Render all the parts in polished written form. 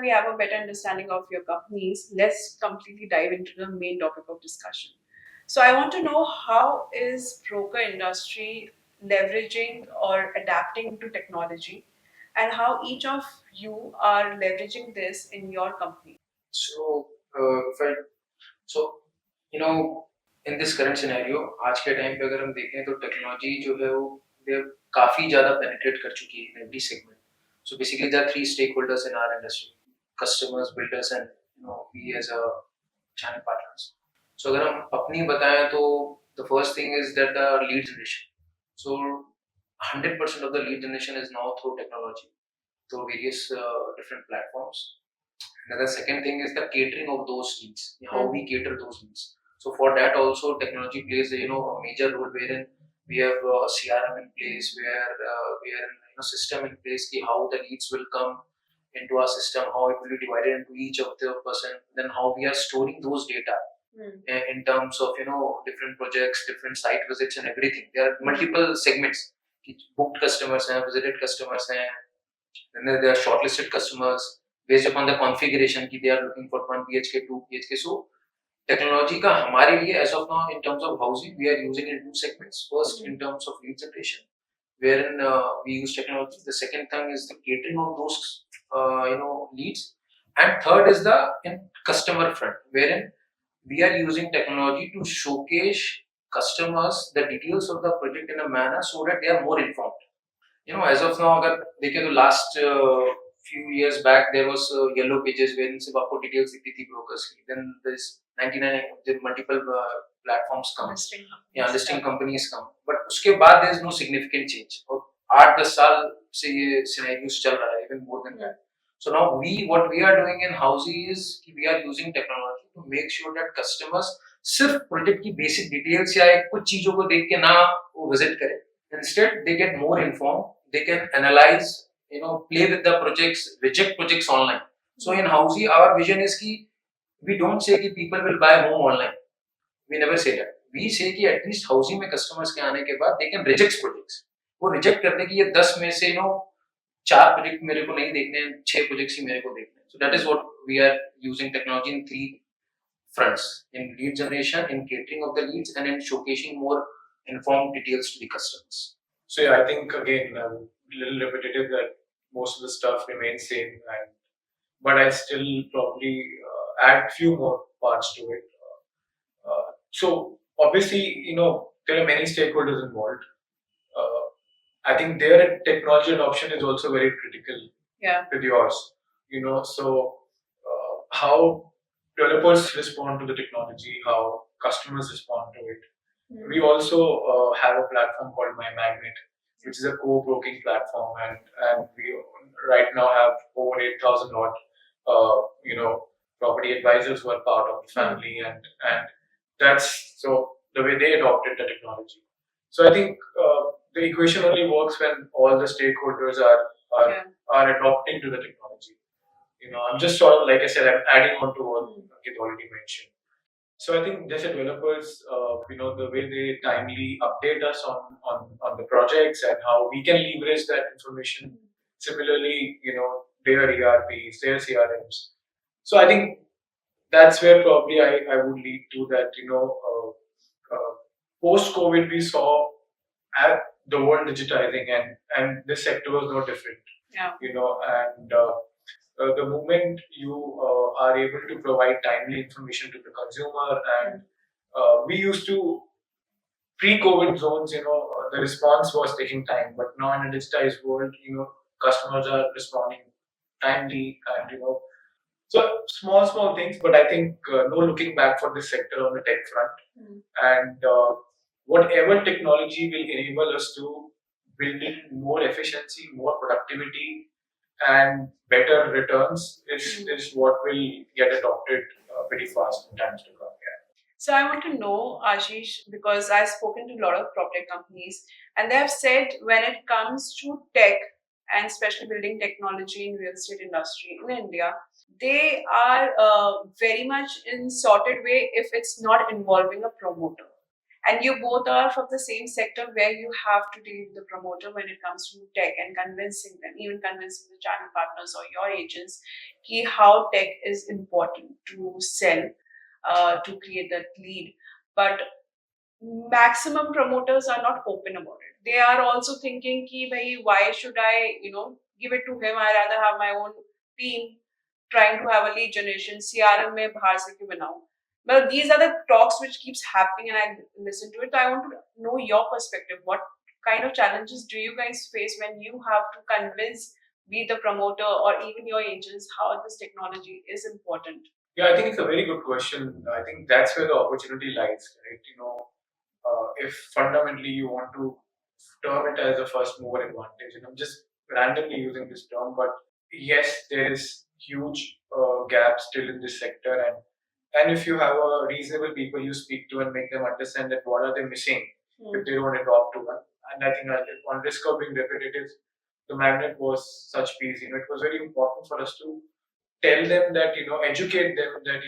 that we have a better understanding of your companies, let's completely dive into the main topic of discussion. So I want to know, how is broker industry leveraging or adapting to technology, and how each of you are leveraging this in your company. So, if I so you know in this current scenario, आज के time पे अगर हम देखें तो technology जो है वो they काफी ज़्यादा penetrate कर चुकी है in every segment. So basically there are three stakeholders in our industry: customers, builders, and we as a channel partners. So अगर हम अपनी बताएं तो the first thing is that the lead generation. So 100% of the lead generation is now through technology, through various different platforms. And the second thing is the catering of those needs, how we cater those needs. So for that also technology plays a major role, wherein we have CRM in place, where we are in system in place, how the leads will come into our system, how it will be divided into each of the person, then how we are storing those data in terms of different projects, different site visits, and everything. There are multiple segments. Booked customers हैं, visited customers हैं, then there are shortlisted customers based upon the configuration कि they are looking for 1 BHK, 2 BHK. So technology का हमारे लिए as of now in terms of housing, we are using in two segments. First, in terms of lead generation, wherein we use technology. The second thing is the catering of those leads, and third is the in customer front, wherein we are using technology to showcase customers the details of the project in a manner so that they are more informed. As of now, अगर देखें तो last few years back there was yellow pages wherein सिर्फ आपको details दिखती थी brokers की. Then there's 99 the multiple platforms come, listing companies come, but उसके बाद there is no significant change. और 8-10 साल से ये scenarios चल रहा है, even more than that. So now what we are doing in Housiey is we are using technology to make sure that customers सिर्फ प्रोजेक्ट की बेसिक डिटेल्स या कुछ चीजों को देख के ना वो विजिट करें. Instead, they get more informed. They can analyze, play with the projects, reject projects online. So in Housiey, our vision is कि we don't say कि people will buy home online. We never say that. We say कि at least Housiey में customers के आने के बाद they can reject projects. वो reject करने की ये 10 में से 4 प्रोजेक्ट मेरे को नहीं देखने हैं, 6 प्रोजेक्ट्स ही मेरे को देखने हैं. So that is what we are using technology in 3 fronts: in lead generation, in catering of the leads, and in showcasing more informed details to the customers. So yeah, I think again a little repetitive that most of the stuff remains same, but I still probably add few more parts to it. So obviously, there are many stakeholders involved. I think their technology adoption is also very critical with yours. So how developers respond to the technology, how customers respond to it. We also have a platform called My Magnet, which is a co-broking platform, and we right now have over 8,000 odd property advisors who are part of the family, and that's so the way they adopted the technology. So I think the equation only works when all the stakeholders are adopting to the technology. I'm just sort of, like I said, I'm adding on to what Ankit already mentioned. So I think as developers, the way they timely update us on the projects and how we can leverage that information. Similarly, their ERPs, their CRMs. So I think that's where probably I would lead to that. Post-COVID, we saw the world digitizing, and this sector was no different. And the moment you are able to provide timely information to the consumer, and we used to pre-COVID zones, the response was taking time, but now in a digitized world, customers are responding timely, and so small things, but I think no looking back for this sector on the tech front, and whatever technology will enable us to build in more efficiency, more productivity, and better returns is what will get adopted pretty fast in times to come. So I want to know, Ashish, because I've spoken to a lot of Proptech companies, and they have said when it comes to tech and especially building technology in real estate industry in India, they are very much in sorted way if it's not involving a promoter. and you both are from the same sector where you have to deal with the promoter when it comes to tech and convincing them, even convincing the channel partners or your agents, ki how tech is important to sell, to create that lead. But maximum promoters are not open about it. They are also thinking ki bhai, why should I, give it to him? I rather have my own team trying to have a lead generation. CRM mein bahar se kyun banao? But these are the talks which keeps happening, and I listen to it. So I want to know your perspective. What kind of challenges do you guys face when you have to convince, be the promoter or even your agents, how this technology is important? Yeah, I think it's a very good question. I think that's where the opportunity lies, right? If fundamentally you want to term it as a first mover advantage, and I'm just randomly using this term, but yes, there is huge gap still in this sector, and if you have a reasonable people you speak to and make them understand that what are they missing if they don't adopt to one, and I think on risk of being repetitive, the magnet was such piece. It was very important for us to tell them that educate them that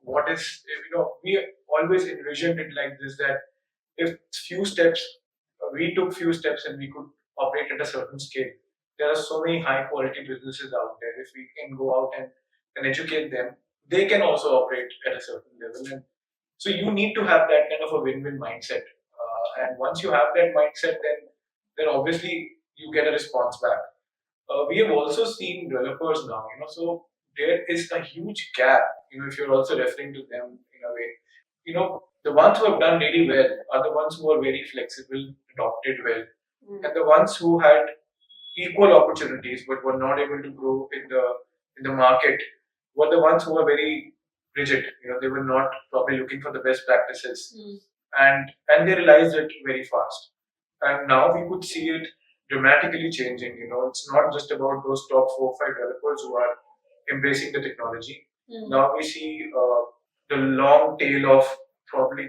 what is we always envisioned it like this, that if few steps we took few steps and we could operate at a certain scale. There are so many high quality businesses out there. If we can go out and educate them, they can also operate at a certain level. And so you need to have that kind of a win-win mindset. And once you have that mindset, then obviously you get a response back. We have also seen developers now, so there is a huge gap, if you're also referring to them in a way. The ones who have done really well are the ones who are very flexible, adopted well, and the ones who had equal opportunities but were not able to grow in the market were the ones who were very rigid. They were not probably looking for the best practices, and they realized it very fast. And now we could see it dramatically changing. It's not just about those top 4 or 5 developers who are embracing the technology. Now we see the long tail of probably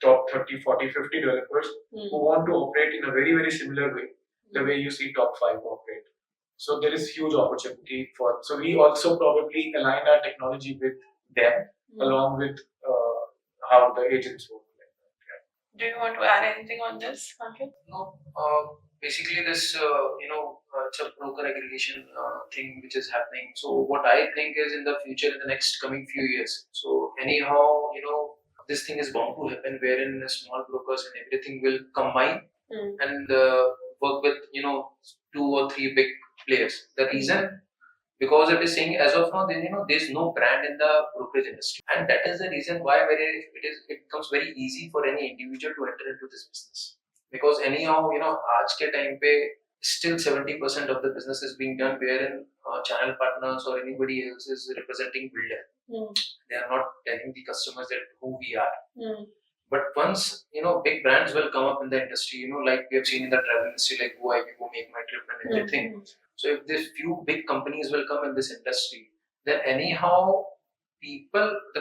top 30, 40, 50 developers who want to operate in a very, very similar way, the way you see top 5 operate. So there is huge opportunity for. So we also probably align our technology with them, along with how the agents work. Do you want to add anything on this, Ankit? No, basically this it's a broker aggregation thing which is happening. So what I think is in the future, in the next coming few years. So anyhow, this thing is bound to happen, wherein small brokers and everything will combine and work with 2 or 3 big players. The reason, because it is saying as of now, there's no brand in the brokerage industry, and that is the reason why it becomes very easy for any individual to enter into this business. Because anyhow, आज के time पे still 70% of the business is being done wherein channel partners or anybody else is representing builder. They are not telling the customers that who we are. But once big brands will come up in the industry, like we have seen in the travel industry, like go make my trip and everything. So if these few big companies will come in this industry, then anyhow the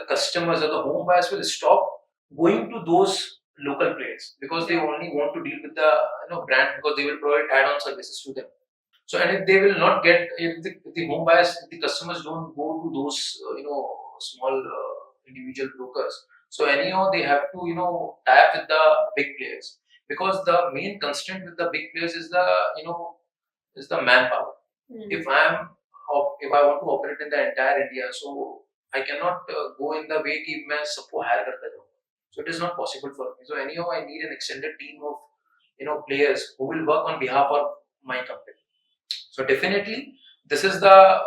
customers or the home buyers will stop going to those local players, because they only want to deal with the brand, because they will provide add-on services to them. So, and if they will not get, if the home buyers, if the customers don't go to those small individual brokers, so anyhow they have to tie up with the big players, because the main constraint with the big players is the manpower. If I want to operate in the entire India, so I cannot go in the way कि मैं सबको hire करता जाऊँ. So it is not possible for me. So anyhow, I need an extended team of players who will work on behalf of my company. So definitely, this is the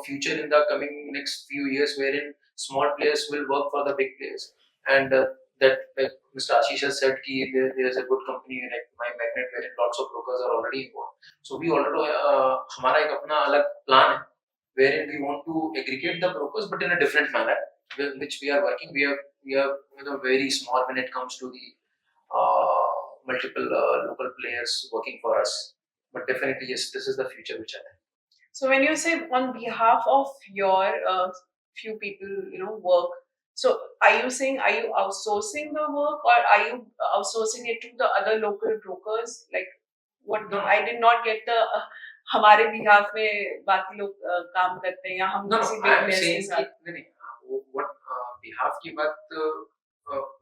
future in the coming next few years, wherein small players will work for the big players, and that, like Mr. Ashish has said, there is a good company like My Magnet, wherein lots of brokers are already involved. So we already हमारा एक अपना अलग plan है, wherein we want to aggregate the brokers, but in a different manner, which we are working. We are very small when it comes to the multiple local players working for us. But definitely, yes, this is the future which I think. So when you say on behalf of your few people, work. So are you saying, are you outsourcing the work, or are you outsourcing it to the other local brokers? Like what? No. I did not get the हमारे behalf में बाकी लोग काम करते हैं या हम No, किसी I big am players के saying साथ. कि नहीं, what behalf की बात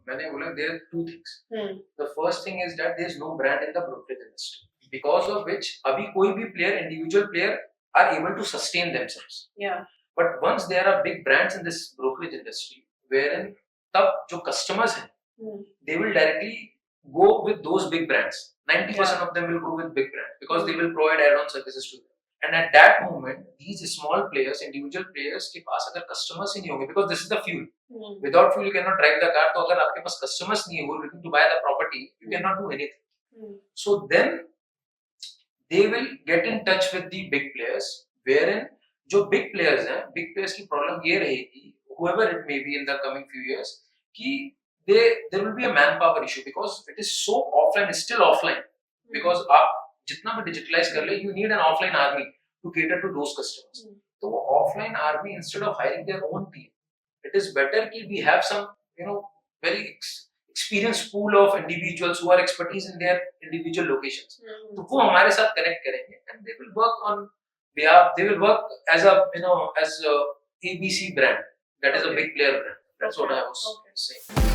मैंने बोला there are two things. Hmm. The first thing is that there is no brand in the brokerage industry, because of which अभी कोई भी player, individual player are able to sustain themselves. Yeah. But once there are big brands in this brokerage industry, wherein तब जो customers हैं, they will directly go with those big brands. 90% of them will go with big brands because they will provide add-on services to them. And at that moment, these small players, individual players के पास अगर customers ही नहीं होंगे, because this is the fuel. Without fuel you cannot drive the car. तो अगर आपके पास customers नहीं हो looking to buy the property, you cannot do anything. So then they will get in touch with the big players, wherein जो big players हैं, big players की problem ये रहेगी, whoever it may be in the coming few years, कि there will be a manpower issue because it is so offline, it's still offline. Because आप जितना भी digitalize कर ले, you need an offline army to cater to those customers. तो वो offline army, instead of hiring their own team, it is better कि we have some, very experienced pool of individuals who are expertise in their individual locations. तो वो हमारे साथ connect करेंगे and they will work on behalf, they will work as a, as a ABC brand, that is a big player brand. That's what I was saying.